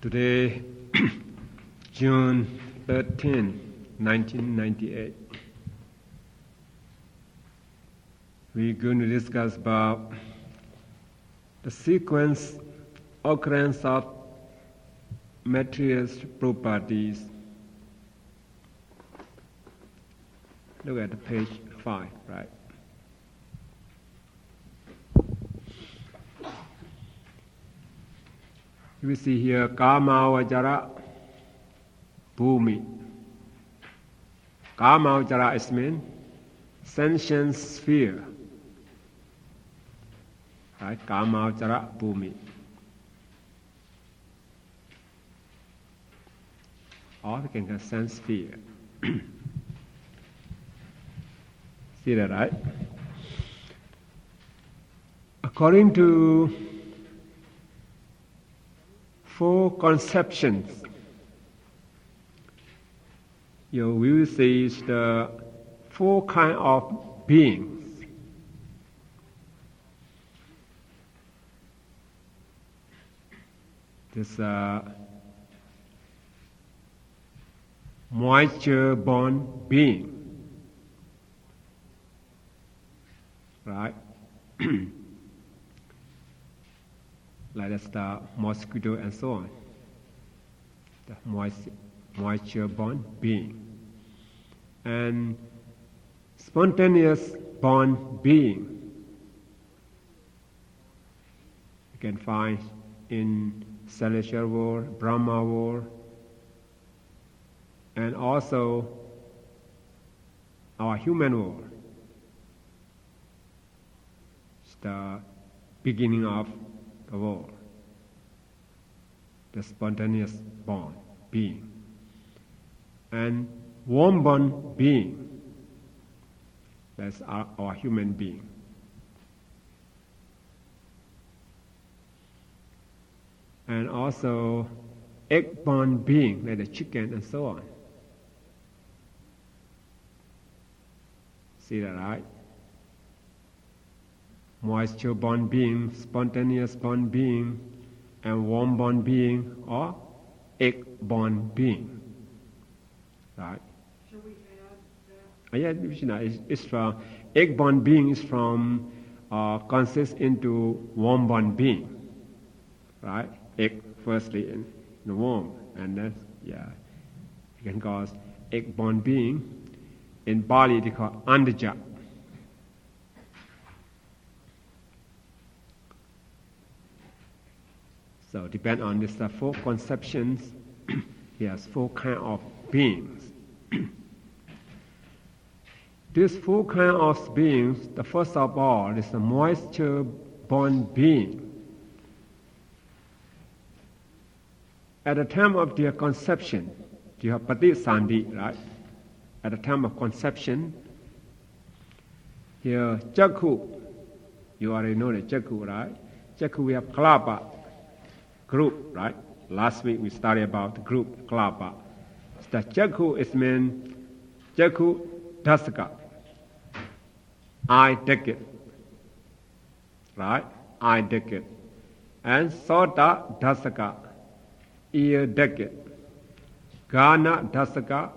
Today, June 13, 1998, we're going to discuss about the sequence occurrence of material properties. Look at page 5, right? We see here Kama Vajara Bhumi. Kama Vajara is mean sentient sphere. Right? Kama Vajara Bhumi. Or we can get sense sphere. See that, right? According to 4 conceptions, you will see the 4 kinds of beings. This moisture-born being, right? Like that's the mosquito and so on. The moisture-born being. And spontaneous-born being. You can find in celestial world, Brahma world, and also our human world. It's the beginning of the world, the spontaneous born being, and warm born being, that's our human being. And also egg born being, like the chicken and so on. See that, right? Moisture-born being, spontaneous-born being, and warm-born being, or egg-born being. Right? Should we add that? Yeah, it's from egg-born being is from consists into warm-born being. Right? Egg firstly in the warm, and then you can call egg-born being. In Bali, they call andaja. So depend on these 4 conceptions, he has 4 kinds of beings. These 4 kinds of beings, the first of all is the moisture-born being. At the time of their conception, you have Patisandhi, right? At the time of conception, here Jakku, you already know the Jakku, right? Jakku, we have Kalapa, group, right? Last week we studied about the group, Kalapa. The Jakku is mean Jakku Dasaka, eye decade, right? Eye decade. And Sota Dasaka, ear decade. Gana Dasaka,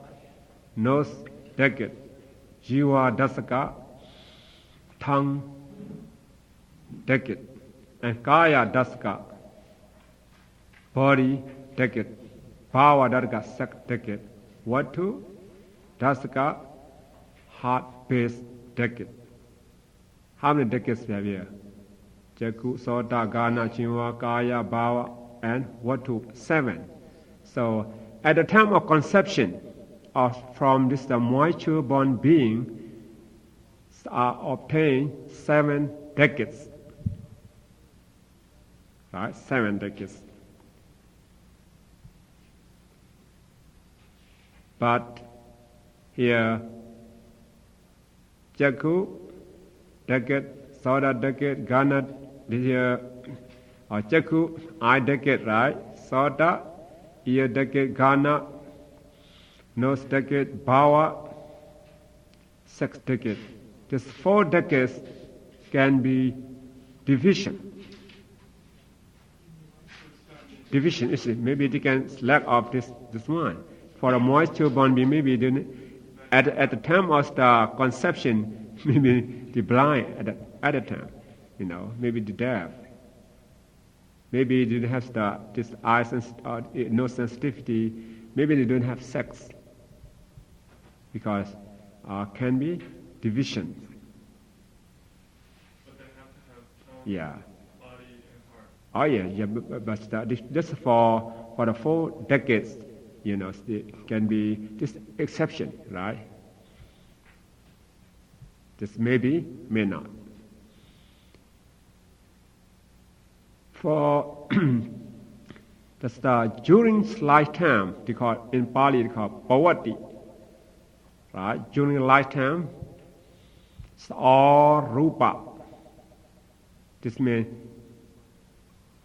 nose decade. Jiva Dasaka, tongue decade. And Kaya Dasaka, body decade. Bhava Darga sek decade. Vatu Dasaka, heart base decade. How many decades we have here? Jakku, Sota, Gana, Jiva, Kaya, Bhava, and Vatu, 7. So at the time of conception, from this the moisture-born being are obtained 7 decades. Right? 7 decades. But here, Jakku, decade, Soda decade, Gana, this here, Jakku, eye decade, right? Soda, ear decade, Gana, nose decade, Bhava, 6 decade. These 4 decades can be division. division, maybe they can lack of this one. For a moisture-born being, maybe at the time of the conception, maybe the blind at the time, maybe the deaf. Maybe they don't have this eye no sensitivity. Maybe they don't have sex because can be division. But they have to have Yeah. body and heart. Oh yeah. But just for the 4 decades, it can be this exception, right? This maybe, may not. For during lifetime, in Pali they call pavati, right? During lifetime, it's all rupa. This means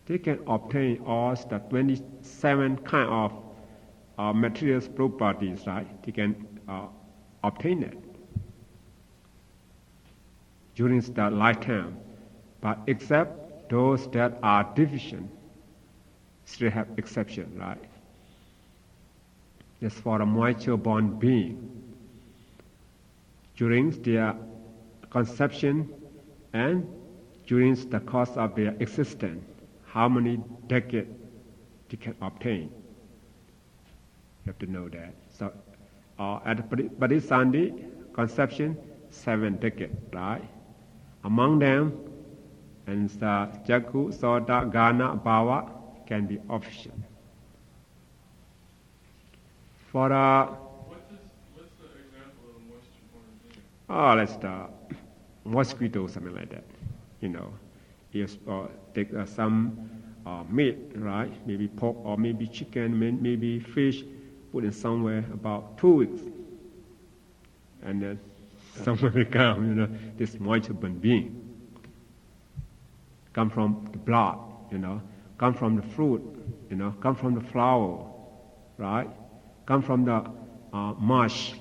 they can obtain all the 27 kind of material properties, right? They can obtain it during the lifetime, but except those that are deficient still have exception, right? That's for a moisture-born being. During their conception and during the course of their existence, how many decades they can obtain. You have to know that. So at Parisandhi conception, 7 decades, right? Among them, and the Jaku, Soda, Gana, Bhava can be official. For what's the example of a moisture-born being? let's mosquito, something like that. You take some meat, right? Maybe pork or maybe chicken, maybe fish, put in somewhere about 2 weeks, and then somewhere will come, this moisture-born being. Come from the blood, come from the fruit, come from the flower, right? Come from the marsh,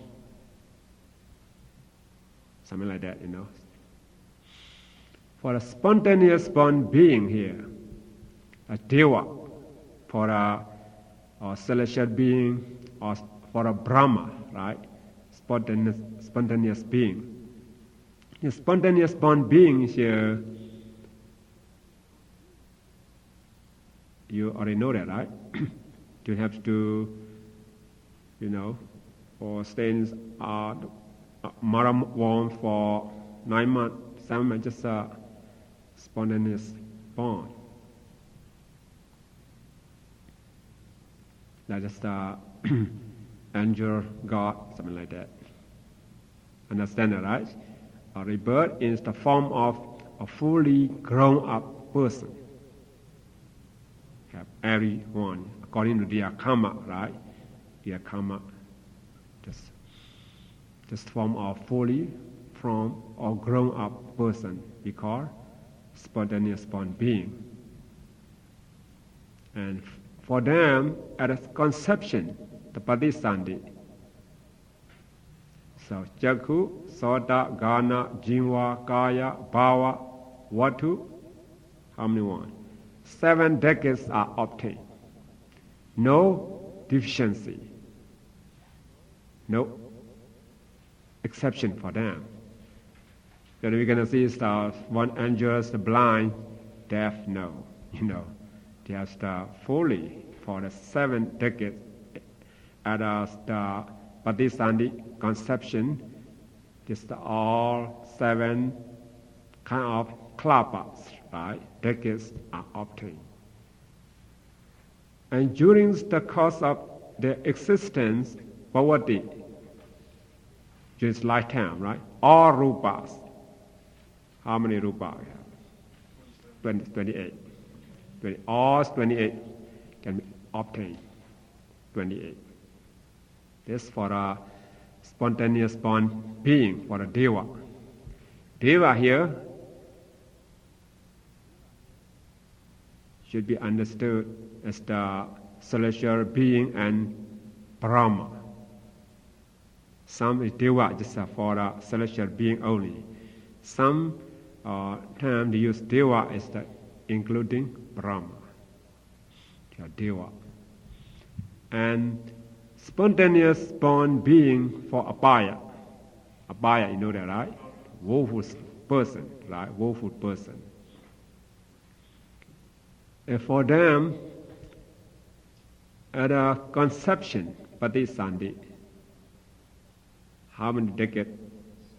something like that, For a spontaneous born being here, a deva, for a celestial being, or for a Brahma, right? Spontaneous being. The spontaneous born being here, you already know that, right? You have to, or stay in Maram womb for 9 months, 7 months, just spontaneous born. That's just angel, God, something like that. Understand that, right? A rebirth is the form of a fully grown-up person. Have everyone according to their karma, right? Their karma, just form of fully from or grown-up person, we call spontaneous born being. And for them, at a conception, the Patisandhi. So Jaku, Soda, Gana, Jinva, Kaya, Bhava, Vatu, how many one? 7 decades are obtained. No deficiency. No exception for them. Then we're going to see one angel, the blind, deaf, no. They have fully for the 7 decades at the Patisandhi conception. Just all 7 kind of klapas, right? Decades are obtained. And during the course of their existence, bhavati, during lifetime, right? All rupas. How many rupas we have? 28. All 28 can be obtained. 28. This for a spontaneous born being, for a deva. Deva here should be understood as the celestial being and Brahma. Some is deva just for a celestial being only. Some time they use deva as including Brahma. your deva. And spontaneous born being for abaya. Abaya, you know that, right? Woeful person, right? Woeful person. And for them, at a conception, patisandhi, how many decades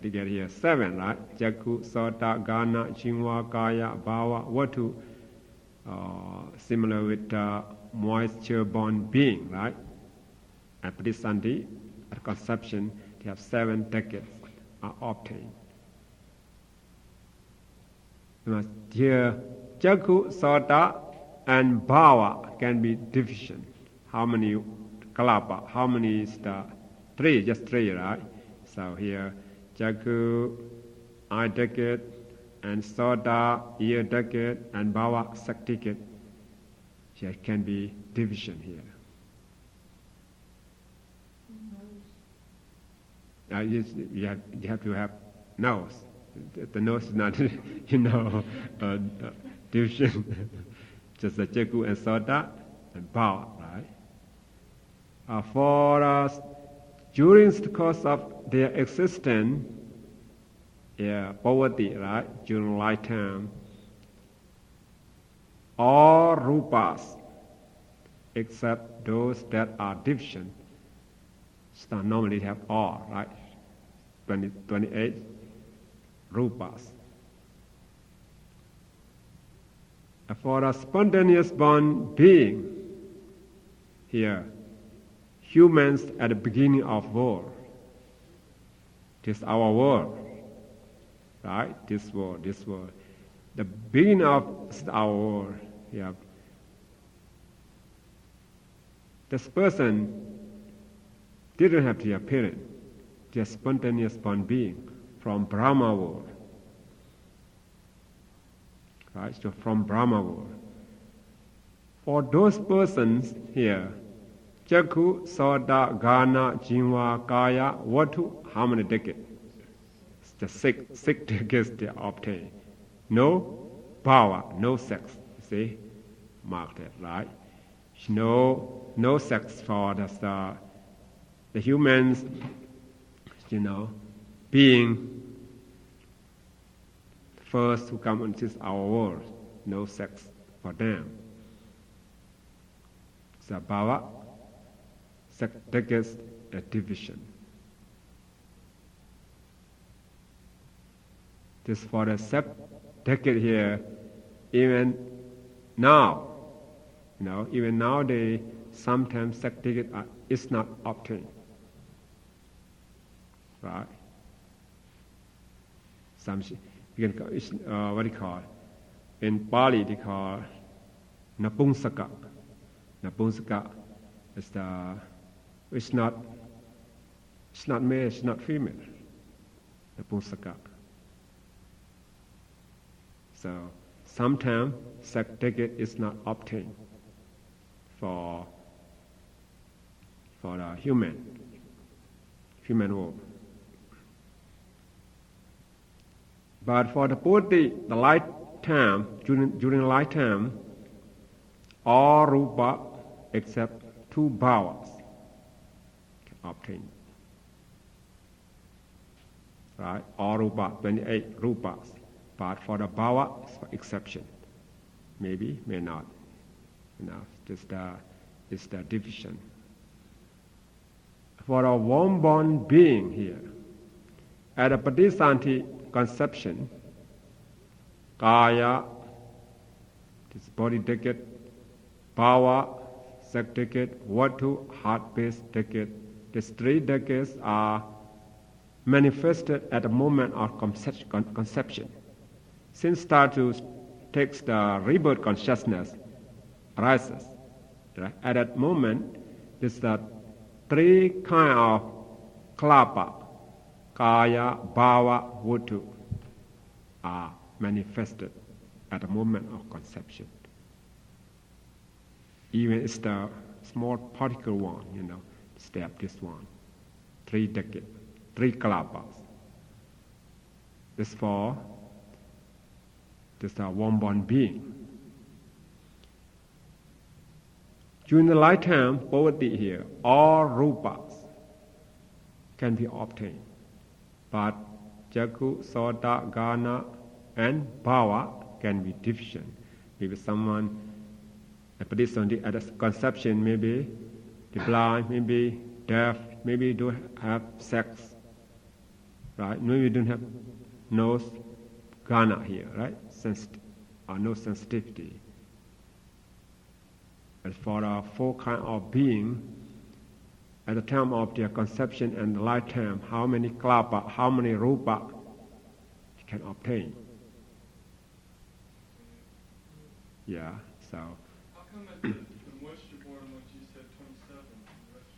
they get here? 7, right? Jaku, Sota, Gana, Jinwa, Kaya, Bhava, Vatu, similar with moisture-born being, right? At patisandhi, at conception, they have 7 decades are obtained. Here, Jaku, Sota, and Bhava can be division. How many kalapa? How many is the 3? Just 3, right? So here, Jaku, eye decade, and Sota, ear decade, and Bhava, sac decade. There can be division here. You have to have nose. The nose is not, division. Just the Jaku and Sota and Bhava, right? For us, during the course of their existence, poverty, right, during lifetime, all rupas, except those that are division, normally have all, right? 28 rupas. For a spontaneous born being, here, humans at the beginning of world. This is our world, right? This world. The beginning of our world. Yeah. This person didn't have the appearance, just spontaneous born being from Brahma world. Right? So from Brahma world. For those persons here, Jaku, Sota, Gana, Jinwa, Kaya, Vatu, how many decades? The 6 decades they obtain. No power, no sex. See? Mark that, right? No sex for the humans, being first who come into our world. No sex for them. So Bhava, decades, a division. This for the decade here, even now, even nowadays, sometimes decade is not obtained. Right? You can call, what do you call? In Pali, they call Napumsaka. Napumsaka is it's not male, it's not female. Napumsaka. So sometimes certificate is not obtained for the human world. But for the Buddha, the lifetime, during lifetime, all rupa except 2 bhavas can obtain. Right? All rupa, 28 rupas. But for the bhava, it's for exception. Maybe, may not. It's the division. For a warm-born being here, at a patisanti conception, kaya, this body decade, bhava, sex decade, vatu, heart-based decade. These 3 decades are manifested at the moment of conception. Since status takes the rebirth consciousness arises, right? At that moment, there's the 3 kind of kalapa, kaya, bhava, vatu, are manifested at the moment of conception. Even it's the small particle one, step this one. 3 decades, 3 kalapas. This for this warm-born being. During the lifetime, poverty here, all rupas can be obtained. But Jaku, Sota, Gana, and Bhava can be deficient. Maybe someone, a person at the conception, maybe the blind, maybe deaf, maybe don't have sex, right? Maybe don't have no Gana here, right? Or no sensitivity. As for our four kind of being, at the time of their conception and lifetime, how many klapa, how many rupa you can obtain. Yeah, so. How come at the moisture board when you said 27 and the rest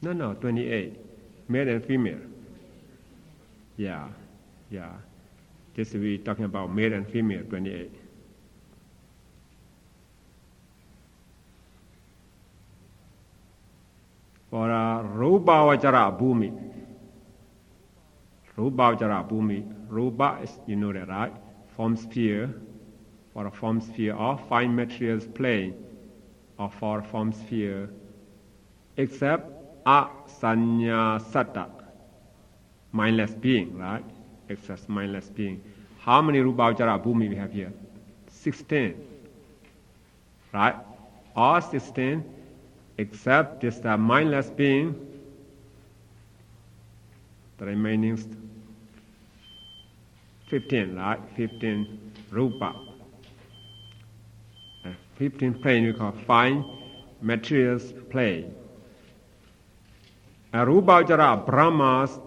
are 28? No, 28. Male and female. Yeah. This we talking about male and female, 28. For Rubhavachara Bhumi. Rubhavachara Bhumi. Rupa is, you know that, right? Form sphere. For a form sphere or fine materials plane, or for a form sphere, except asanya satta, mindless being, right? Except mindless being. How many Rubhavachara Bhumi we have here? 16. Right? All 16, except this mindless being, the remaining 15, right? 15 Rupa. 15 plane we call fine materials plane. Rubhavachara Brahmas,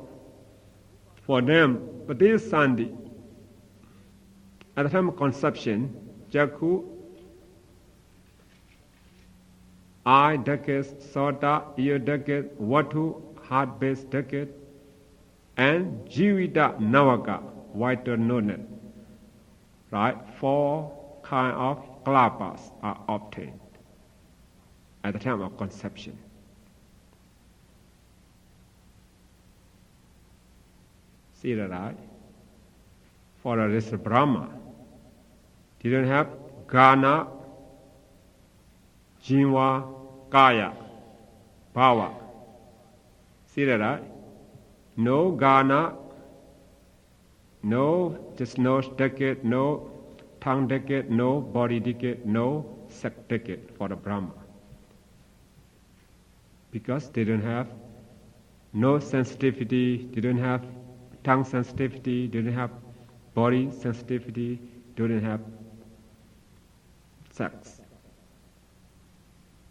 for them, but this Sandhi, at the time of conception, Jaku, eye decade, Sota, ear decade, Vatu, heart base decade, and Jivita Navaka, whiter nodnet. Right? 4 kind of klapas are obtained at the time of conception. See that, right? For this Brahma, didn't have Gana, Jinva, Kaya, Bhava. See that, right? No Gana, no just nose decade, no tongue decade, no body decade, no sex decade for the Brahma. Because they don't have no sensitivity, they don't have tongue sensitivity, they don't have body sensitivity, they don't have sex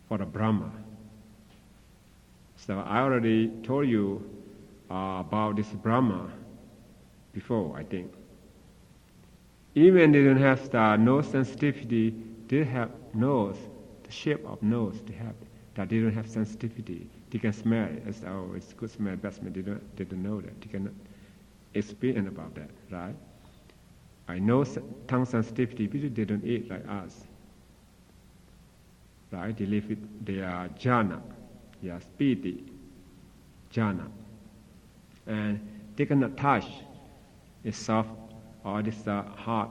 for the Brahma. So I already told you about this Brahma before, I think. Even they don't have nose sensitivity, they have nose, the shape of nose they have, that they don't have sensitivity. They can smell it as, oh, it's good smell, bad smell. They don't know that. They cannot experience about that, right? I know tongue sensitivity, people they don't eat like us. Right? They live with their jhana, their spiti, jhana. And they cannot touch it's soft or this hard.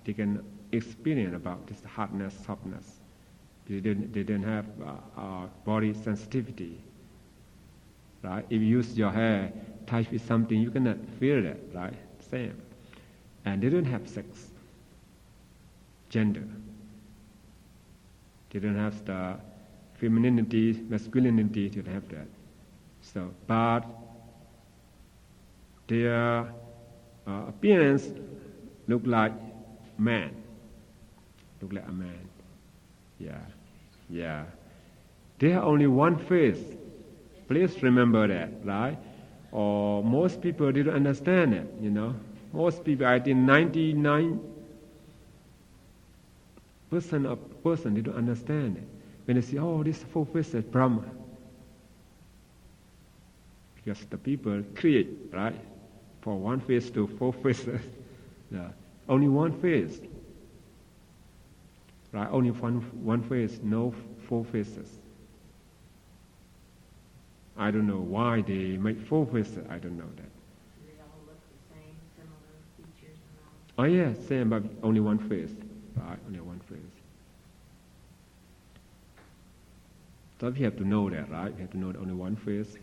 They can experience about this hardness, softness. They don't have body sensitivity. Right? If you use your hair, touch with something, you cannot feel that, right? Same. And they don't have sex, gender. They don't have the femininity, masculinity, they don't have that. So, but their appearance look like man. Look like a man. Yeah. They have only one face. Please remember that, right? Or most people didn't understand it, you know. Most people, I think 99% of person they don't understand it. When they say, oh, this four-faced Brahma. Because the people create, right? For one face to four faces. Yeah. Only one face. Right? Only one face, no four faces. I don't know why they make four faces. I don't know that. Do they all look the same, similar features and all? Oh yeah, same, but only one face. Right? Only one face. So we have to know that, right? We have to know only one face.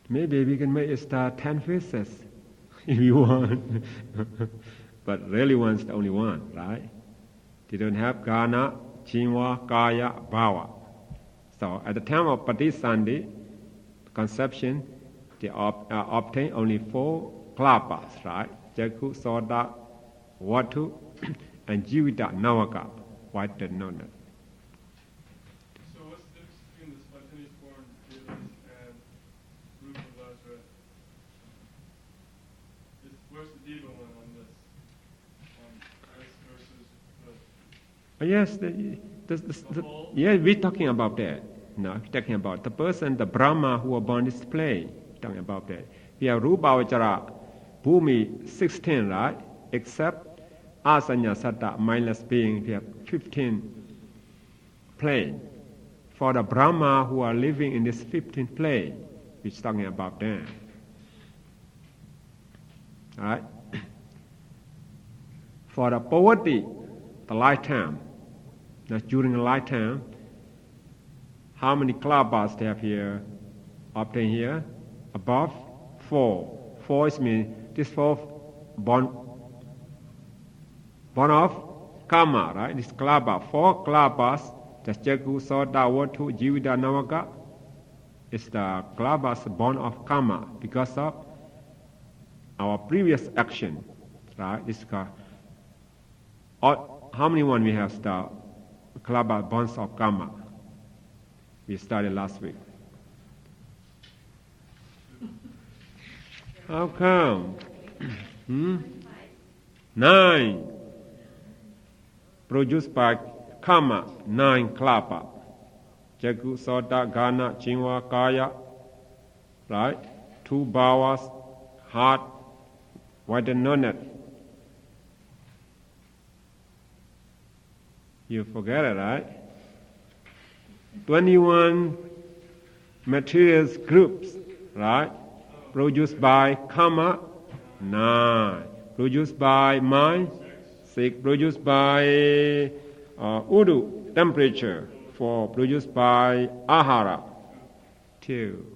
Maybe we can make it start 10 faces if you want. But really one's the only one, right? They don't have Gana, Chinwa, Kaya, Bhava. So at the time of Patisandhi, conception, they obtain only 4 klapas, right? Jaku, Soda, Vatu, and Jivita, Navaka, white and non. So what's the difference between the spontaneous born Devas and Rupa Vajra? Where's the Deva one on this? This versus the whole? Yeah, we're talking about that. No, we're talking about the person, the Brahma who are born this plane. Talking about that. We have Rupa Vajra, Bhumi 16, right? Except Asanya Satta, mindless being, we have 15 plane. For the Brahma who are living in this 15th plane, we're talking about them. Right? For the poverty, the lifetime, that's during the lifetime, how many klapas they have here, obtained here? Above 4. 4 is mean this 4 born of karma, right? This klapa, 4 klapas, the Jagu, Soda, Vatu, Jivida, Navaka, is the klapas born of karma because of our previous action, right? This how many one we have the klapa bonds of karma? We studied last week. How come? 9. Produced by karma, 9 klapa. Jagu, Soda, Gana, Chinwa, Kaya, right? 2 bhavas, heart, white and non. You forget it, right? 21 materials groups, right? Produced by karma, 9. Produced by mind, 6. Produced by Udu, temperature, 4. Produced by ahara, 2.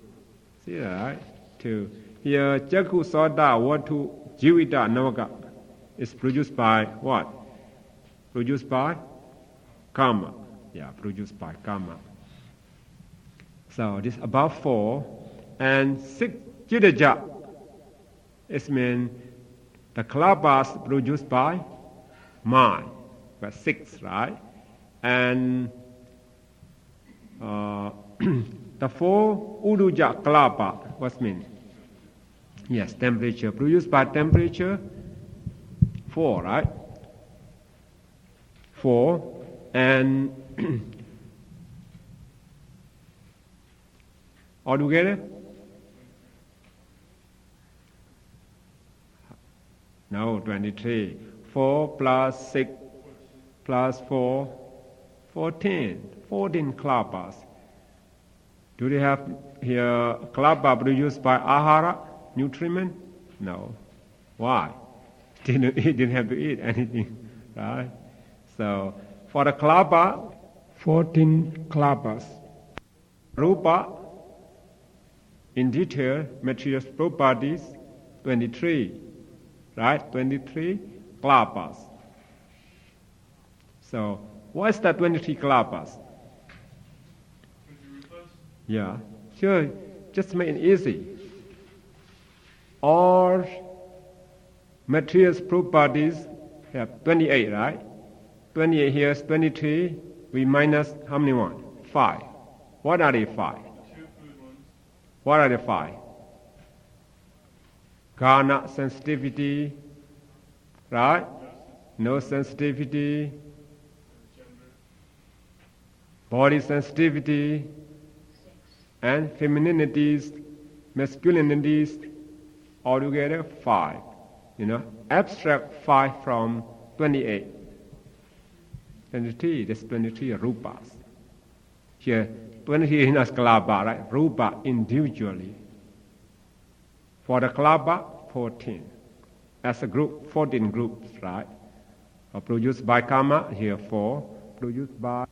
See that, right? 2. Here, Jaku, Soda, Vatu, Jivita, Navaka is produced by what? Produced by karma. Yeah, produced by karma. So this above 4 and 6 Jidaja. It means the klapas produced by mind. But 6, right? And the 4 Uduja klapa, what means? Yes, temperature. Produced by temperature, 4, right? 4. And altogether? No, 23. 4 plus 6 plus 4, 14. 14 klapas. Do they have here klapa produced by ahara, nutriment? No. Why? He didn't have to eat anything, right? So, for the klapa, 14 klapas. Rupa, in detail, material properties, 23. Right? 23 klapas. So, what's the 23 klapas? Yeah, sure, just make it easy. All materials properties have 28, right? 28 here is 23. We minus how many one? 5. What are the 5? 2 food ones. What are the 5? Gana sensitivity, right? No sensitivity. Body sensitivity. And femininities, masculinities, altogether 5. Abstract 5 from 28. 23, that's 23 rupas. Here, 23 in a klapa, right? Rupa individually. For the klapa, 14. As a group, 14 groups, right? Produced by karma, here 4. Produced by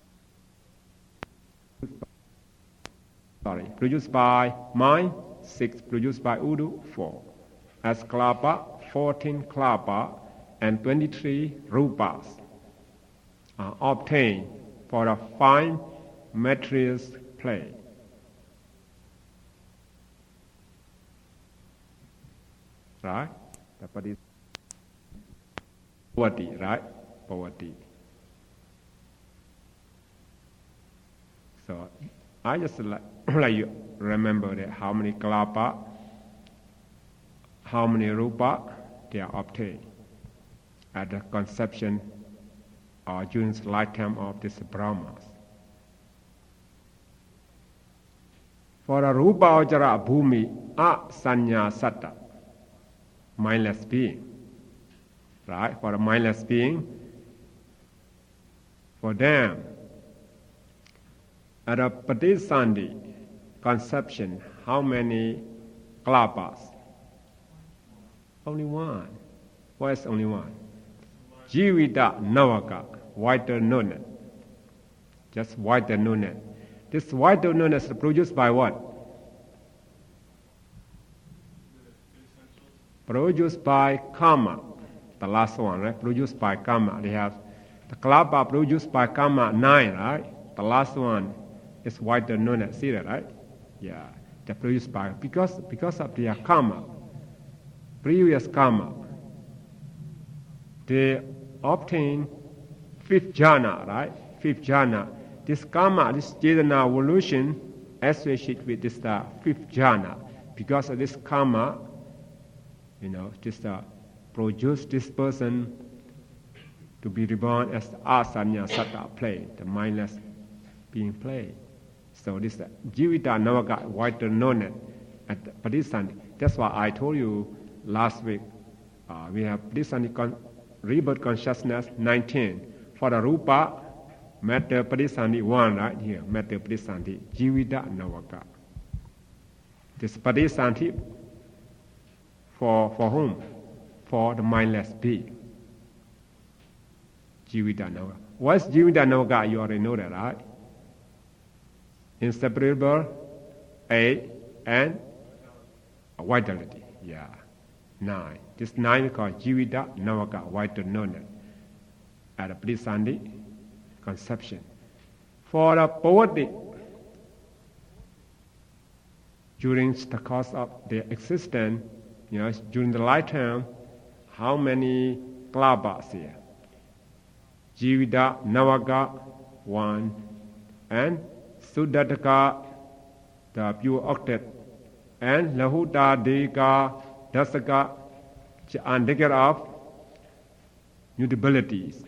produced by mind, 6 produced by Udu, 4. As Kalapa, 14 Kalapa and 23 Rupas are obtained for a fine materials play. Right? That is poverty, right? Poverty. So I just like you remember that how many Kalapa, how many Rupa they are obtained at the conception or during the lifetime of these Brahmas. For a Rupa Ojara Bhumi Asanya Satta, mindless being. Right? For a mindless being, for them, at a Patisandi conception, how many Kalapas? Only one. Why is only one? Jivita Navaka, whiter nonet. Just whiter nonet. This whiter nonet is produced by what? Produced by karma. The last one, right? Produced by karma. They have the Kalapa produced by karma 9, right? The last one is whiter nonet. See that, right? Yeah. They're produced by because of their karma. Previous karma. They obtain 5th jhana, right? 5th jhana. This karma, this Chetana evolution associated with this 5th jhana. Because of this karma, just produce this person to be reborn as the asanya satta plane, the mindless being plane. So this Jivita Navaka, whiter nonet at the Padisandi. That's why I told you last week, we have Padisandi rebirth consciousness 19. For the Rupa, matter Padisandi 1 right here, matter Padisandi, Jivita Navaka. This Padisandi for whom? For the mindless being. Jivita Navaka. What's Jivita Navaka? You already know that, right? Inseparable, A, and vitality. Yeah. 9. This 9 is called Jivita Navaka, whiter nonet. At a Padisandi conception. For the poverty, during the course of their existence, during the lifetime, how many Kalabas here? Jivita Navaka, 1, and Sudataka, the pure octet, and Lahuta Deka Dasaka, and take care of mutabilities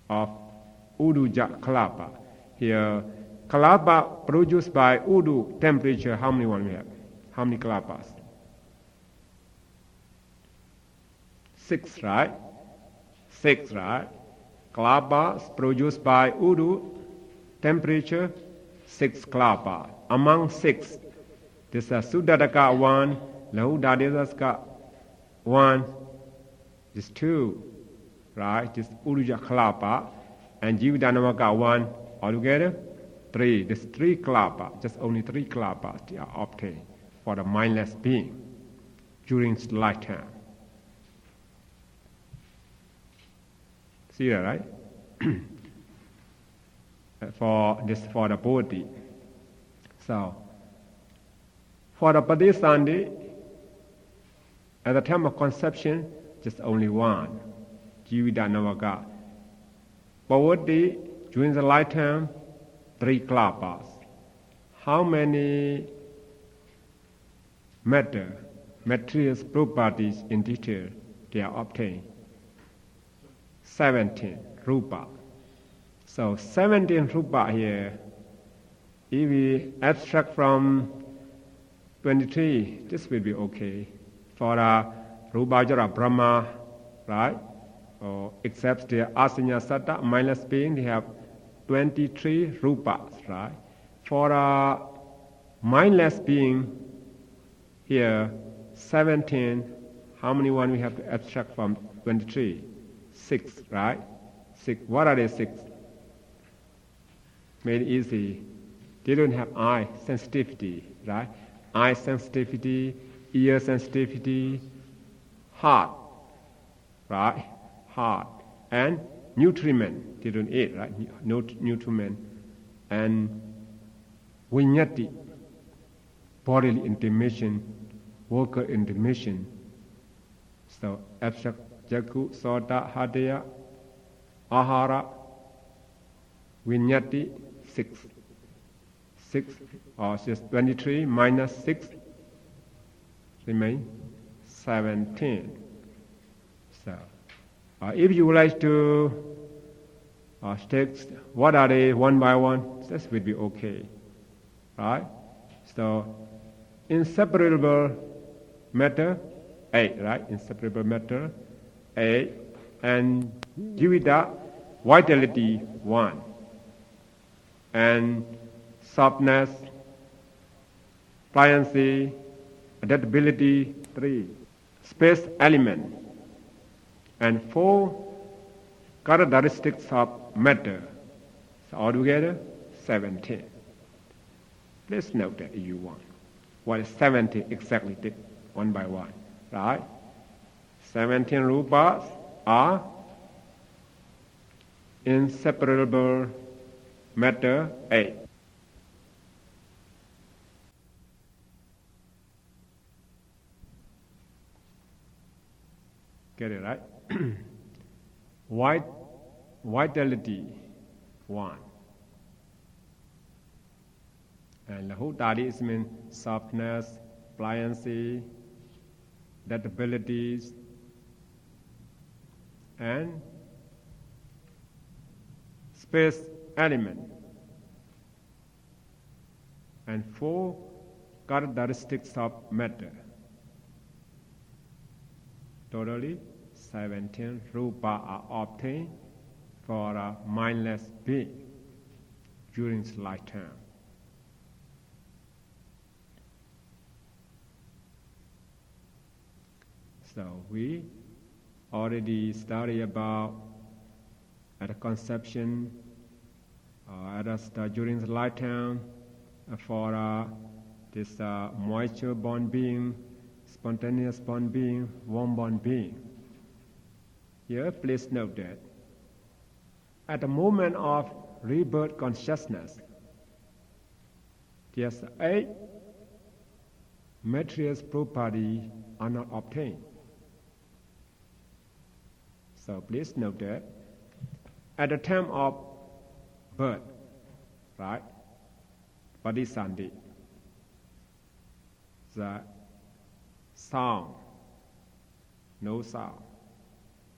of Uduja Kalapa. Here, Kalapa produced by Udu temperature, how many one we have? How many Kalapas? 6, right? 6, right? Kalapas produced by Udu temperature, 6 Kalapa. Among 6, this is Sudataka 1, Lahudadesaka 1, this 2, right? This Uduja Kalapa, and Jividanamaka 1, altogether 3. This 3 Kalapa, just only 3 Kalapas they are obtained for the mindless being during its lifetime. See that, right? For the body. So, for the Padisandi, at the time of conception, just only 1, Jivita Navaka. Body, during the lifetime, 3 Kalapas. How many materials properties in detail they are obtained? 17 Rupa. So 17 Rupa here, if we abstract from 23, this will be okay. For Rupa Jara Brahma, right? Except the Asanya Satta, mindless being, they have 23 Rupas, right? For a mindless being, here, 17, how many one we have to abstract from 23? 6, right? 6. What are they 6? made easy. They don't have eye sensitivity, right? Eye sensitivity, ear sensitivity, heart, right? Heart. And nutriment, they don't eat, right? No nutriment. And vinyati, bodily intimation, vocal intimation. So abstract jaku, sota, hadaya, ahara, vinyati, 6. 6 or just 23 minus 6 remain 17. So if you would like to take what are they one by one, this would be okay, right? So inseparable matter 8, right? Inseparable matter 8, and jivita vitality 1, and softness, pliancy, adaptability 3, space element, and 4 characteristics of matter. So altogether 17. Please note that if you want. What is 17 exactly did one by one, right? 17 rupas are inseparable matter 8. Get it right? Vitality 1. And lahutadi is mean softness, pliancy, adaptabilities, and space element, and 4 characteristics of matter. Totally 17 rupa are obtained for a mindless being during his lifetime. So we already studied about at a conception, during the lifetime for this moisture-born being, spontaneous-born being, warm-born being. Here, please note that at the moment of rebirth consciousness, there's 8 material properties are not obtained. So please note that at the time of birth, right, Padisandhi, the sound, no sound.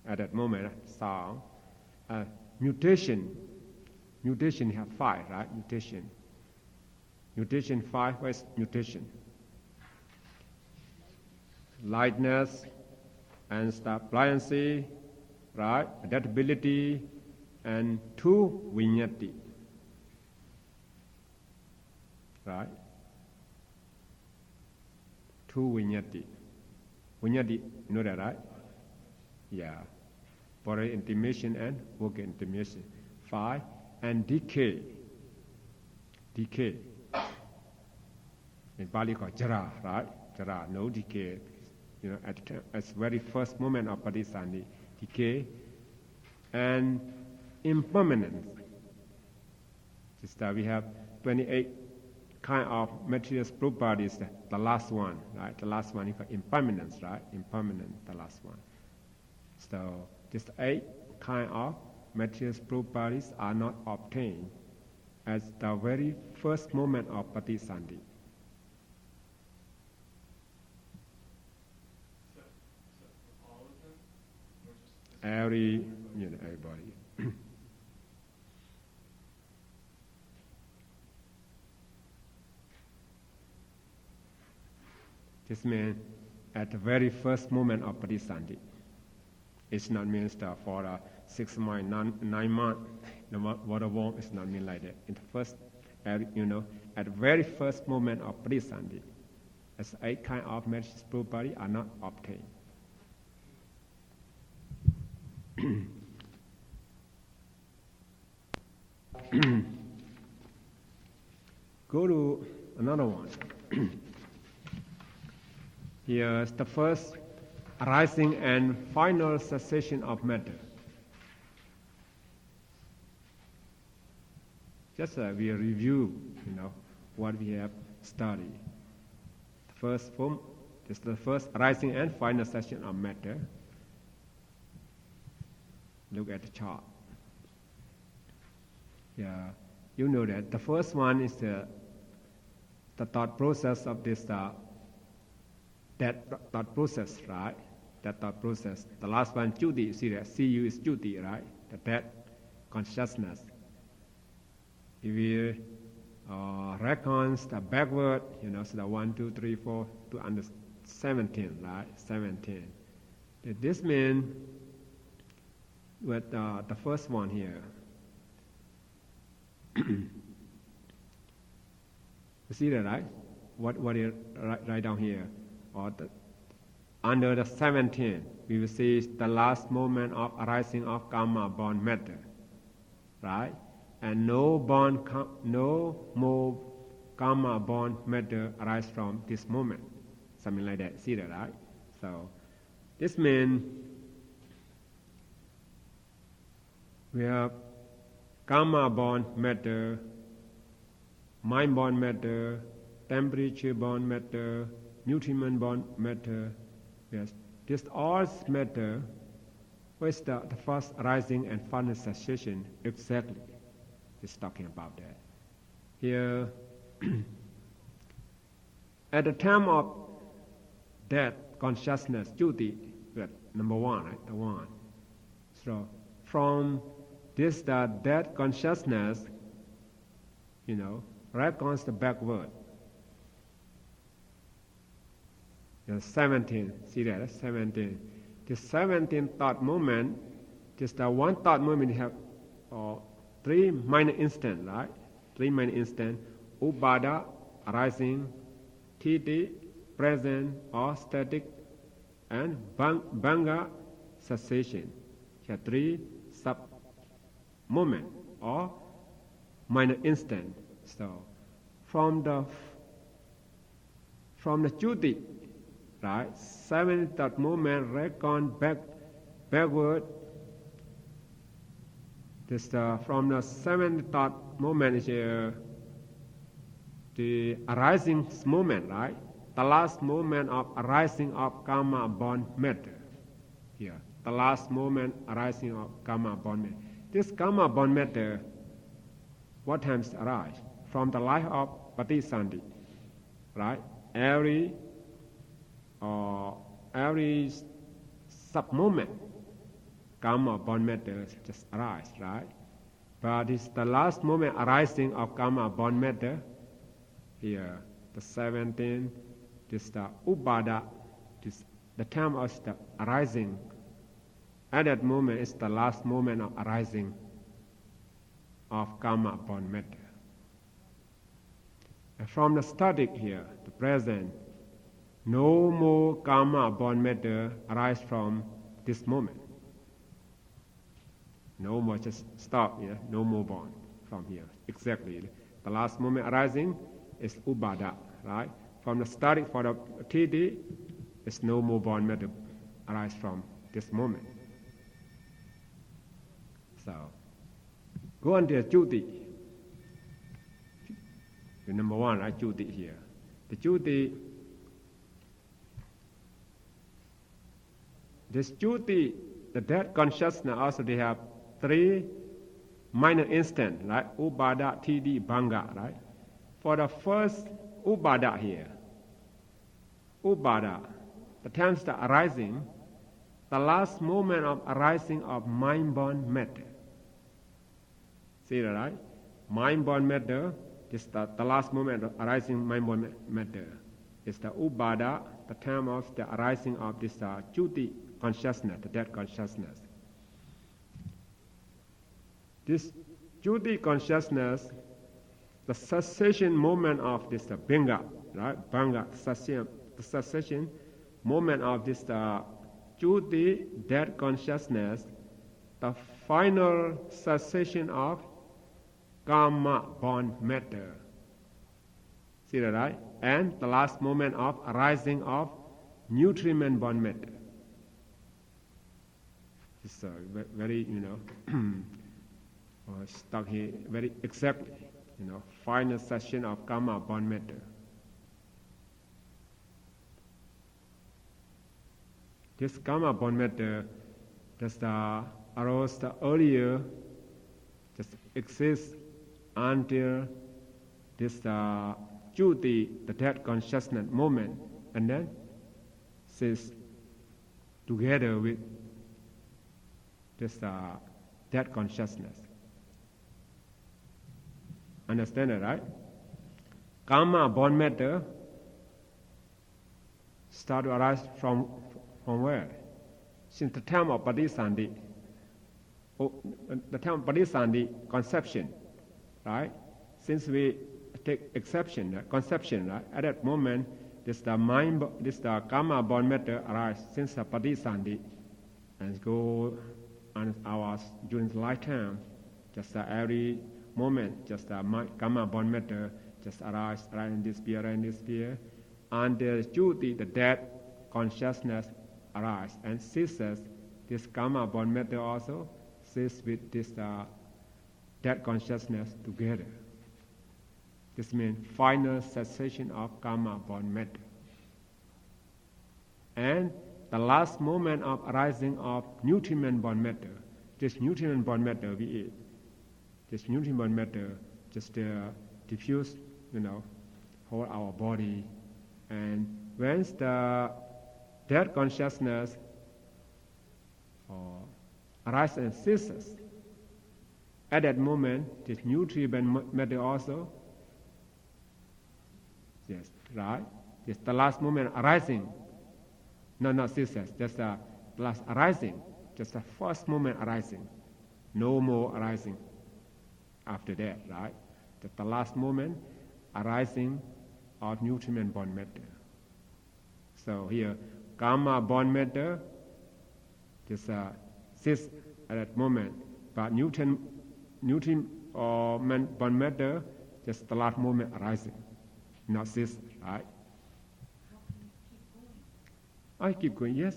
At that moment, sound. Mutation have 5, right? Mutation 5, what is mutation? Lightness and pliancy, right? Adaptability, and 2 vinyati, right? 2 vinyati. Vinyati, you know that, right? Yeah. Bodily intimation and vocal intimation. 5, and decay. Decay. In Pali called jara, right? Jara, no decay. You know, at the very first moment of Padisandhi, decay and impermanence. We have 28 kind of material properties. The last one, right? The last one is impermanence, right? Impermanent, the last one. So these 8 kind of material properties are not obtained at the very first moment of Patisandhi. All of them? Or just Everybody. This means at the very first moment of Patisandhi. It's not means that for 6 months, 9 months, the water warm. It's not mean like that. In the first, at the very first moment of Patisandhi, as 8 kind of material property are not obtained. Go to another one. Here's the first arising and final cessation of matter. Just we review, what we have studied. The first form is the first arising and final cessation of matter. Look at the chart. Yeah, you know that the first one is the thought process of this that thought process, right? That thought process. The last one, Juti, you see that? CU is Juti, right? That consciousness. If we reckon the backward, so the 1, 2, 3, 4 to under 17, right? 17. This means with the first one here. You see that, right? What is right down here? Or under the 17, we will see the last moment of arising of karma born matter, right? And no more karma born matter arise from this moment, something like that. See that, right? So this means we have karma born matter, mind born matter, temperature born matter, nutriment born matter. Yes, this all matter. What's the first arising and final cessation exactly? It's talking about that. Here, at the time of death, consciousness, Juti, number one, right? The one. So from this death consciousness, reckons the backward. 17, see that? 17. This 17 thought moment, just the one thought moment you have 3 minor instants, right? 3 minor instants. Upada, arising, Titi, present or static, and Banga, cessation. Here 3 sub moment or minor instant. So from the Juti, right? 7 thought moment reckon backward. This from the 7th thought moment is the arising moment, right? The last moment of arising of karma born matter. Here, the last moment arising of karma born matter. This karma born matter, what times arise? From the life of Patisandhi, right? Every sub-moment, karma born matter just arise, right? But it's the last moment arising of karma born matter. Here, the 17, this the upada, this the time of the arising. At that moment is the last moment of arising of karma born matter. And from the static here, the present, no more karma born matter arise from this moment. No more, just stop here. No more born from here. Exactly. The last moment arising is ubada, right? From the static for the TD, is no more born matter arise from this moment. So, go on to the Juti. The number one, right? Juti here. The Juti. This Juti, the death consciousness also they have 3 minor instants, right? Ubada, TD, Banga, right? For the first Ubada here, Ubada, the times the arising, the last moment of arising of mind-born matter. See that, right? Mind-born matter is the last moment of arising mind-born matter. It's the Ubada, the time of the arising of this Juti consciousness, the death consciousness. This Juti consciousness, the cessation moment of this Banga, right? Banga, the cessation moment of this Juti, death consciousness, the final cessation of karma born matter. See that, right? And the last moment of arising of nutriment born matter. It's very, stuck here, very exactly, final session of karma born matter. This karma born matter just arose earlier, just exists until this Juti, the dead consciousness moment, and then says together with this dead consciousness. Understand it, right? Karma born matter start to arise from where? Since the time of Padisandhi, the time of Padisandhi conception, right? Since we take conception, right? At that moment, this the karma born matter arise since the Padisandhi and go on hours during the lifetime. Just every moment, just karma born matter just arise in this sphere, and the Juti, the dead consciousness arise and ceases. This karma born matter also ceases with this dead consciousness together. This means final cessation of karma born matter. And the last moment of arising of nutriment born matter, this nutriment born matter we eat, this nutriment born matter just diffuse, whole our body. And when the dead consciousness arises and ceases, at that moment, this nutriment matter also, yes, right? It's the last moment arising. No, not ceases. Just the last arising. Just the first moment arising. No more arising after that, right? Just the last moment arising of nutriment born matter. So here, karma born matter just ceases at that moment, but nutriment born matter just the last moment arising, not cease, right? I keep going, yes.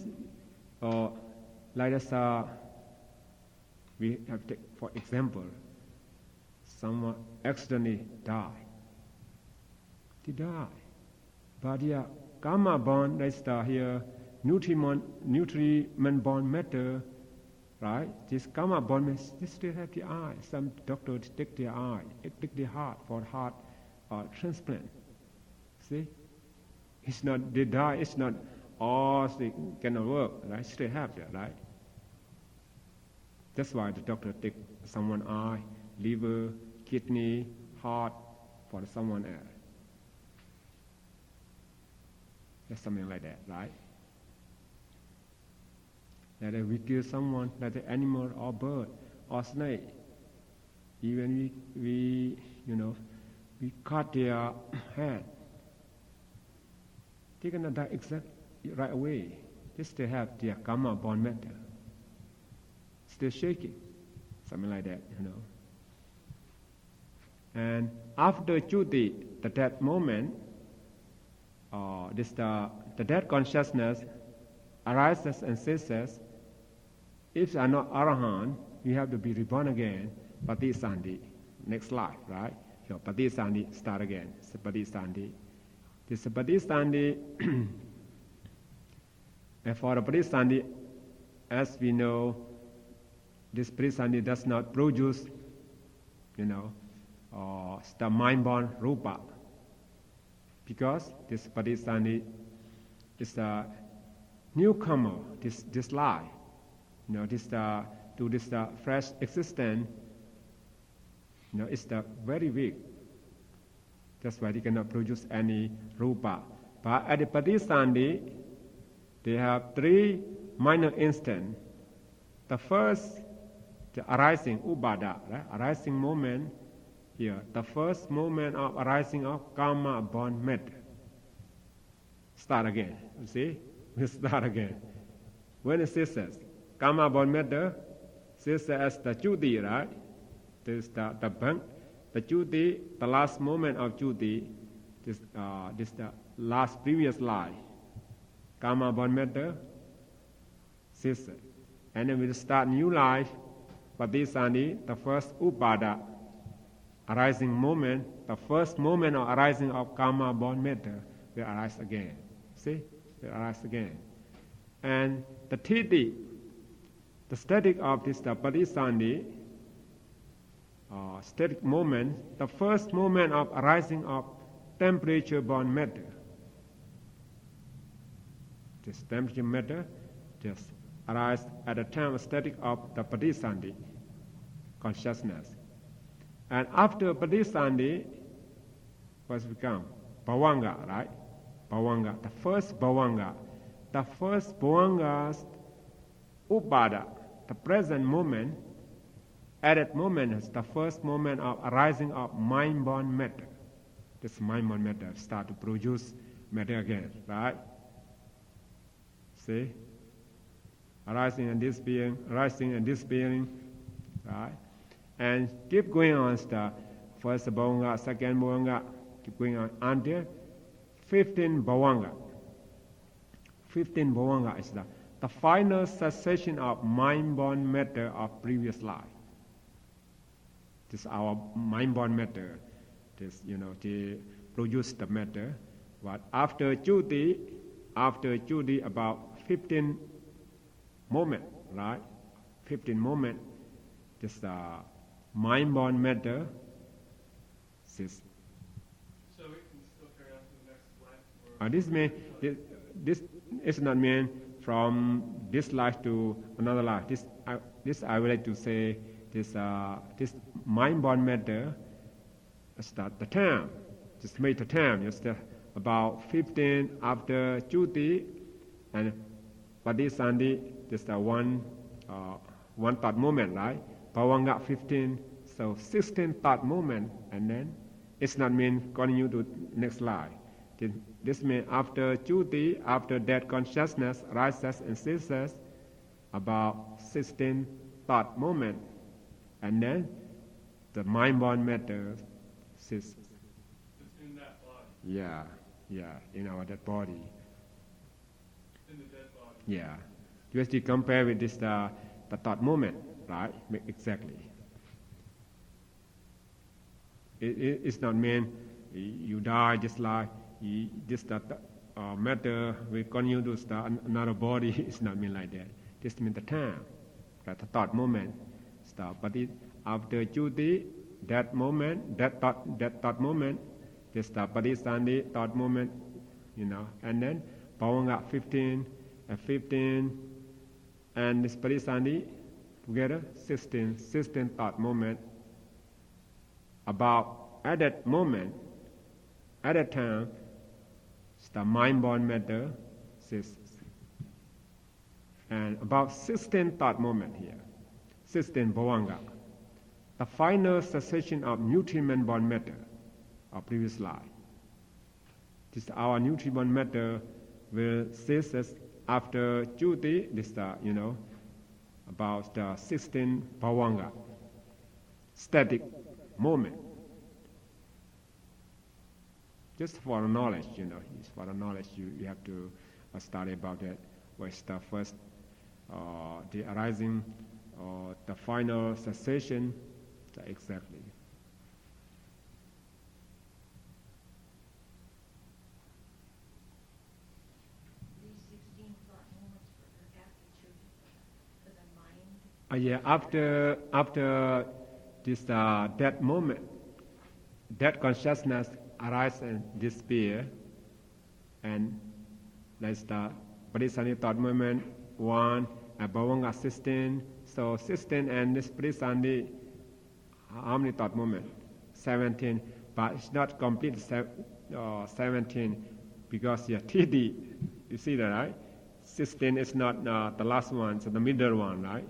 Like this, we have to take, for example, someone accidentally died. They die. But yeah, karma born, that's here, nutriment born matter, right? This karma born matter, they still have the eye. Some doctors take their eye, take their heart for heart transplant. See? It's not, they die, it's not, all they cannot work, right? Still have that, right? That's why the doctor take someone's eye, liver, kidney, heart for someone else. That's something like that, right? That we kill someone, like an animal or bird or snake. Even we cut their head. They're gonna die exactly right away. They still have their karma born matter. Still shaking. Something like that, And after Juti, the dead moment, the dead consciousness arises and ceases. If you are not Arahant, you have to be reborn again, Patisandhi, next life, right? So Patisandhi, start again, it's Patisandhi. This Patisandhi, and for the Patisandhi, as we know, this Patisandhi does not produce, the mind-born rupa. Because this Patisandhi is a newcomer, this life, to this fresh existence, it's very weak. That's why they cannot produce any rupa. But at the Patisandhi, they have three minor instants. The first, the arising, ubada, right? Arising moment here. The first moment of arising of karma born matter. Start again. You see? We start again. When it ceases, karma born matter ceases as the Juti, right? This the Juti, the last moment of Juti, this the last previous life. Karma born matter ceases. And then we start new life, Patisandi, the first upada, arising moment, the first moment of arising of karma born matter will arise again. See? Will arise again. And the Titi, the static of this the Patisandi, static moment, the first moment of arising of temperature born matter. This temperature matter just arise at the time of static of the Patisandi consciousness. And after Patisandi, what's become? Bhavanga, right? Bhavanga, the first Bhavanga's upada, the present moment, at that moment is the first moment of arising of mind-born matter. This mind-born matter start to produce matter again, right? See? Arising and disappearing, right? And keep going on, the first Bhavanga, second Bhavanga, keep going on until 15 Bhavanga. 15 Bhavanga is the final cessation of mind-born matter of previous life. This is our mind-born matter. This, they produce the matter. But after Juti, about 15 moment, right? 15 moment, this mind-born matter ceases. So it can still carry on to the next life? This is not mean from this life to another life. This I would like to say, this mind-born matter start the term. Just make the term. Just about 15 after Juti and Patisandi, this one thought moment, right? Bhavanga 15, so 16 thought moment, and then it's not mean continue to next life. This means after Juti, after that consciousness rises and ceases, about 16 thought moment, and then the mind-born matter ceases. It's in that body. Yeah, in our dead body. In the dead body. Yeah. Just to compare with this the thought moment, right? Exactly. It's not mean you die just like this matter will continue to start another body. It's not mean like that. This means the time, that the thought moment stop. But after Juti, that moment, that thought moment, this Patisandi thought moment, and then Bhavanga 15 and 15, and this Patisandi together 16 thought moment. About at that moment, at that time, the mind-born matter ceases. And about 16 thought moment here, 16 Bhavanga, the final cessation of nutriment-born matter of previous life. This our nutriment matter will cease after Juti, this about 16 Bhavanga, static moment. Just for knowledge, for the knowledge you have to study about that. What's the first, the arising, the final cessation, exactly. These 16 thought moments were after Judy, for the mind. After this that moment, that consciousness arise and disappear, and that's the Patisani thought moment 1, and Bhavanga 16. So 16 and this Patisani, how many thought moment? 17, but it's not complete 17 because TD, you see that, right? 16 is not the last one, so the middle one, right?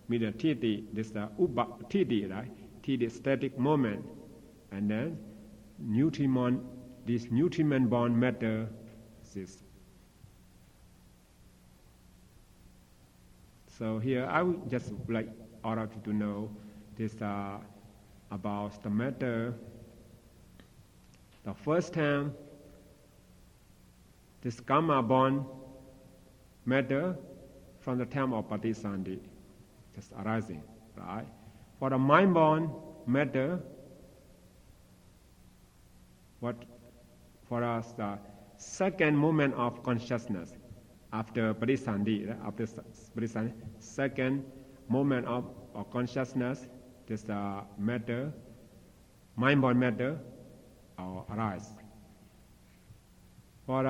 Middle TD, this the TD, right? TD static moment, and then this nutriment-born matter exists. So here I would just like all of you to know this about the matter The first time, this karma-born matter from the time of Patisandhi just arising, right? For the mind-born matter, what for us the second moment of consciousness after Patisandhi, right? After Patisandhi, second moment of consciousness, this matter, mind-born matter, arise. For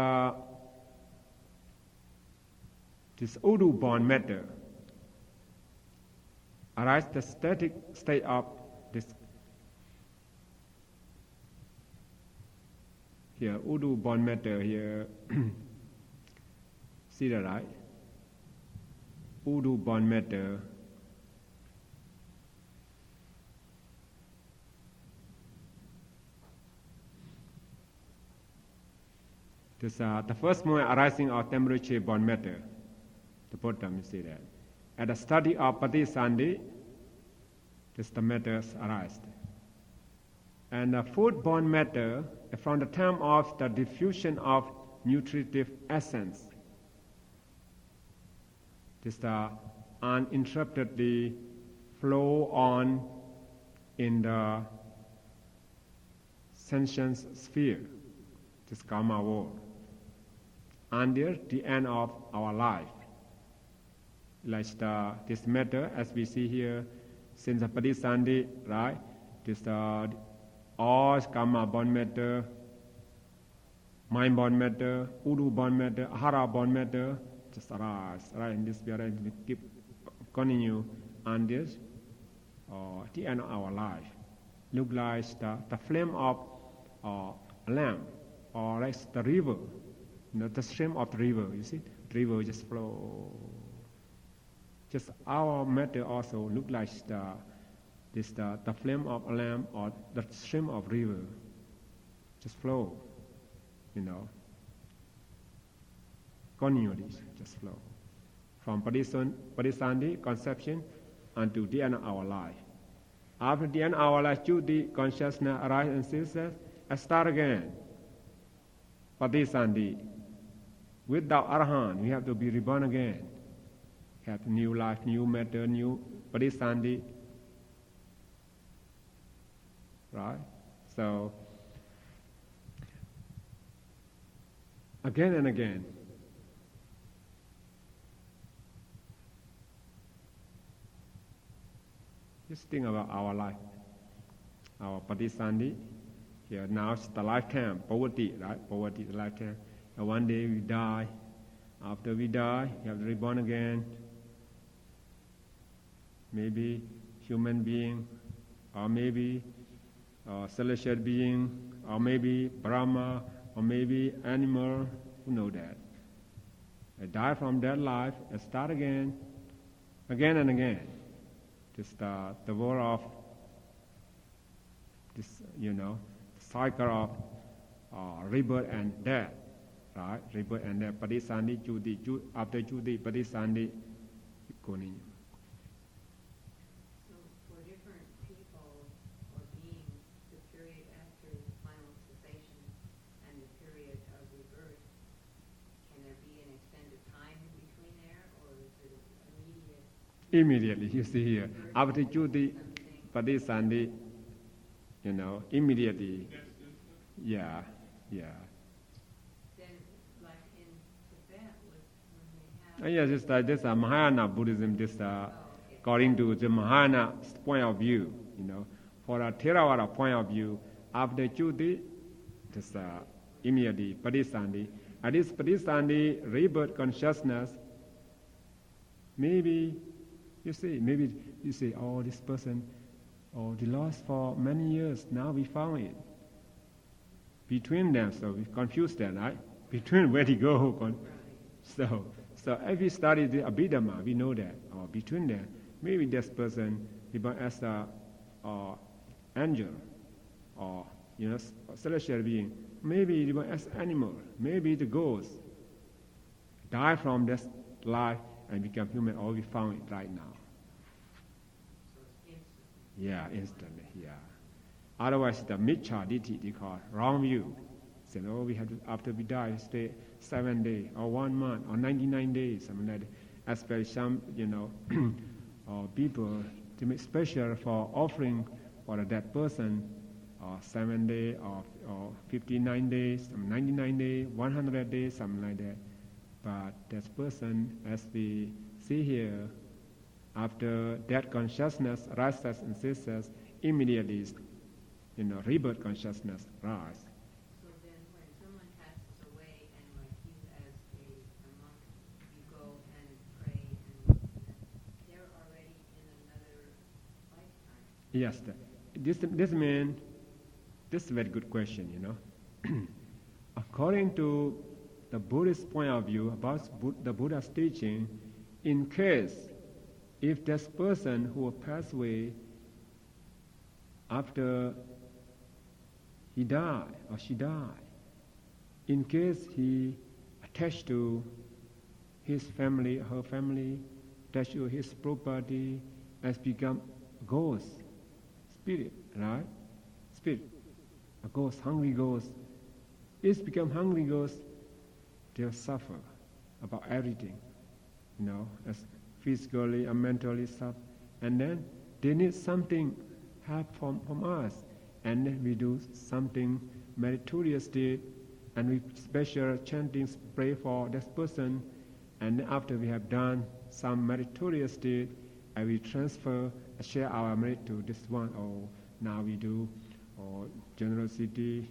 this Udu-born matter, arise the static state of this. Here, Udu-born matter here. See that, right? Udu-born matter. This the first moment arising of temperature-born matter. The bottom, you see that. At the study of Patisandhi, this the matters arise. And the food-born matter, from the time of the diffusion of nutritive essence, this the uninterruptedly flow on in the sentient sphere, this karma world, until the end of our life. Like this matter, as we see here, since the Patisandhi, right? This all karma-born matter, mind-born matter, Udu-born matter, Ahara-born matter, just arise, right? In this way, we keep continue until the end of our life. Look like the flame of a lamp, or like the river, the stream of the river. You see, the river just flow. Just our matter also look like the flame of a lamp or the stream of river. Just flow, continually, just flow. From Patisandhi conception unto the end of our life. After the end of our life, Juti consciousness arises and ceases, and start again. Patisandhi. Without Arahant, we have to be reborn again. Have new life, new matter, new Patisandhi. Right? So, again and again. Just think about our life, our Patisandhi. Here now it's the lifetime, poverty, right? Poverty, the lifetime. And one day we die. After we die, we have to reborn again. Maybe human being, or maybe celestial being, or maybe Brahma, or maybe animal. Who know that? I die from that life and start again and again. Just the world of this, cycle of rebirth and death, right? Rebirth and death. Patisandhi, Juti, after Juti, Patisandhi, continue. So for different people or beings, the period after final cessation and the period of rebirth, can there be an extended time in between there, or is it immediate? Immediately, you see here. After Juti, Patisandhi, immediately. Yeah. Then, like in Tibet, when they have... Yes, this Mahayana Buddhism, according to the Mahayana point of view, for a Theravada point of view, after Juti, just immediately Patisandhi. And this Patisandhi rebirth consciousness, maybe you say, oh, this person, they lost for many years, now we found it. Between them, so we confuse them, right? Between where they go. So if we study the Abhidhamma, we know that. Or between them, maybe this person, even as an angel, or celestial being, maybe even as animal, maybe the ghost, die from this life and become human, or we found it right now. So it's instant. Yeah, instantly, yeah. Otherwise, the Miccha Ditti, they call wrong view. Say, oh, we have to, after we die, stay 7 days, or 1 month, or 99 days, something like that. Especially some, or people, to make special for offering for a dead person, or 7 days, or 59 days, 99 days, 100 days, something like that. But that person, as we see here, after that consciousness rises and ceases, immediately, rebirth consciousness rises. So then when someone passes away and like you as a monk, you go and pray and they're already in another lifetime. Yes, this means, this is a very good question, According to the Buddhist point of view about the Buddha's teaching, in case if this person who passed away after he died or she died, in case he attached to his family, her family, attached to his property, has become a ghost, spirit, right? Spirit, a ghost, hungry ghost. It's become hungry ghost, they'll suffer about everything, as physically and mentally suffer. And then they need something help from us. And then we do something meritorious deed, and we special chantings pray for this person. And after we have done some meritorious deed, and we share our merit to this one. Oh, now we do, or generosity,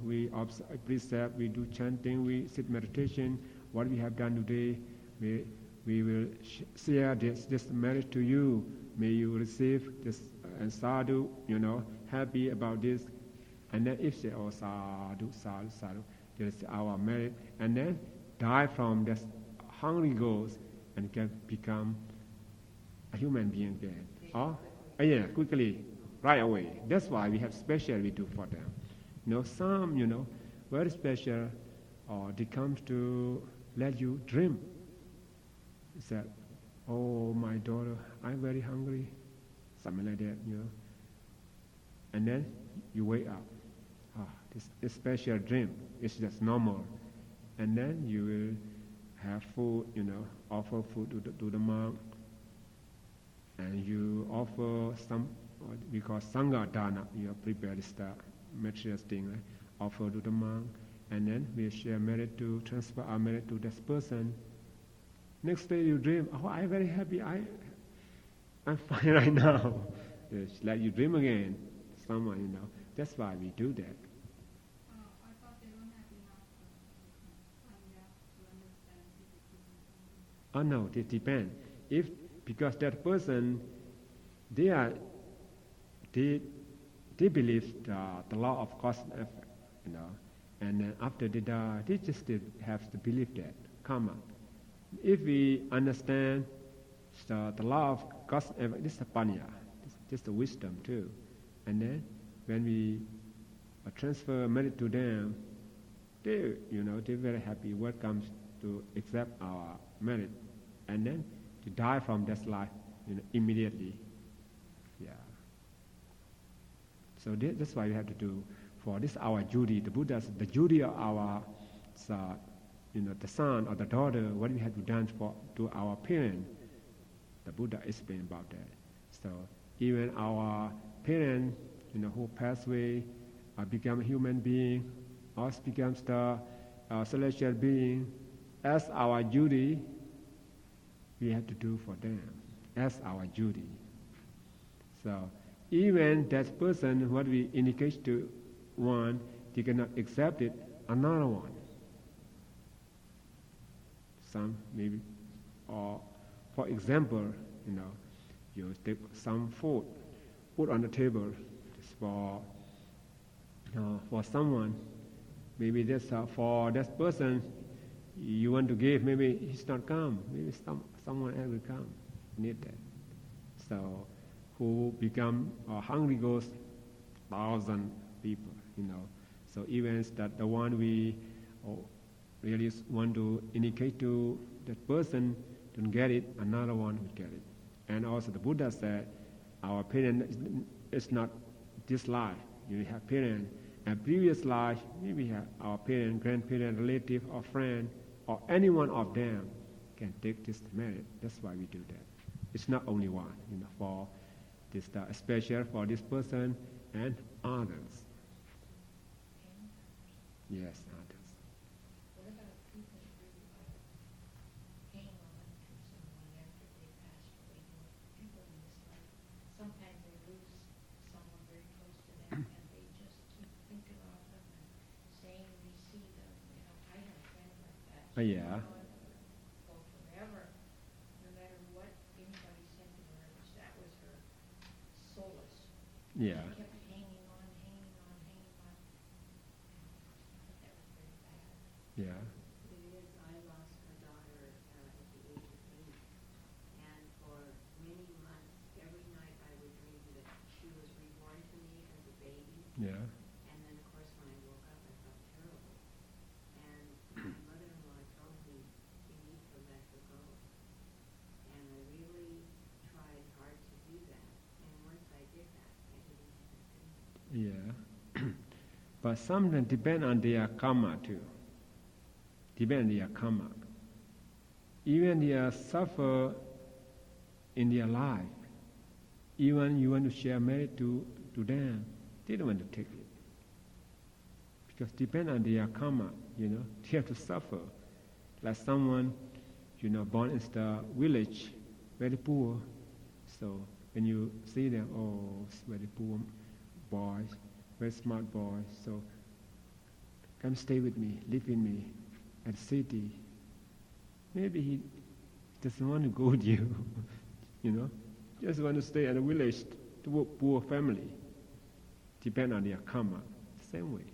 we observe precept, we do chanting, we sit meditation. What we have done today, we will share this merit to you. May you receive this and sadhu, happy about this. And then if say, oh, sadhu, sadhu, sadhu, this is our merit. And then die from this hungry ghost and can become a human being again. Yeah, quickly, right away. That's why we have special we do for them. Some, very special, they come to let you dream. Said, oh, my daughter, I'm very hungry. Something like that, And then you wake up. This special dream is just normal. And then you will have food, offer food to the monk. And you offer some, what we call Sangha Dana. You prepare this material thing, right? Offer to the monk. And then we share merit to transfer our merit to this person. Next day you dream, oh, I'm very happy, I'm fine right now. It's like you dream again, someone, That's why we do that. I thought they don't have enough Chaiya to understand the teaching. No, it depends. Because that person, they believe the law of cause and effect, And then after they die, they just have to believe that, karma. If we understand the law of cause and effect, this is the panya, this is the wisdom too. And then when we transfer merit to them, they're very happy. What comes to accept our merit, and then to die from this life, immediately. Yeah. So that's why we have to do. For this, our duty. The Buddha's the duty of our, the son or the daughter. What we have to do to our parents. The Buddha explained about that. So even our parents, who pass away, become a human being, us becomes the celestial being. As our duty, we have to do for them. As our duty. So even that person, what we indicate to one, they cannot accept it, another one. Some maybe, or for example, you take some food, put on the table, for someone. Maybe that's for that person you want to give. Maybe he's not come. Maybe someone else will come. Need that. So, who become hungry ghost, 1,000 people. So even that the one we really want to indicate to that person don't get it, another one will get it. And also the Buddha said, our parent is not this life, You have parents. And previous life, maybe have our parent, grandparent, relative, or friend, or any one of them can take this merit. That's why we do that. It's not only one, for this, especially for this person and others. Yes, others. What about people really hang on to someone after they pass away? People in this life, sometimes they lose someone very close to them, and they just keep thinking of them and saying we see them. I had a friend like that. She Yeah. wanted to go forever, no matter what anybody said to her. That was her solace. Yeah. She kept hanging on, hanging on, hanging on. That was very bad. Yeah. It is. I lost my daughter at the age of 8, and for many months, every night I would dream that she was reborn to me as a baby. Yeah. And then, of course, when I woke up, I felt terrible. And my mother-in-law told me, you need to let her go. And I really tried hard to do that. And once I did that, I didn't have that dream. Yeah. But sometimes depend on their karma too. Depend on their karma. Even they suffer in their life. Even you want to share merit to them, they don't want to take it. Because depend on their karma, they have to suffer. Like someone, born in the village, very poor. So when you see them, oh, very poor boys, very smart boys, so come stay with me, live with me at the city. Maybe he doesn't want to go with you, just want to stay at a village to a poor family. Depend on their karma, same way.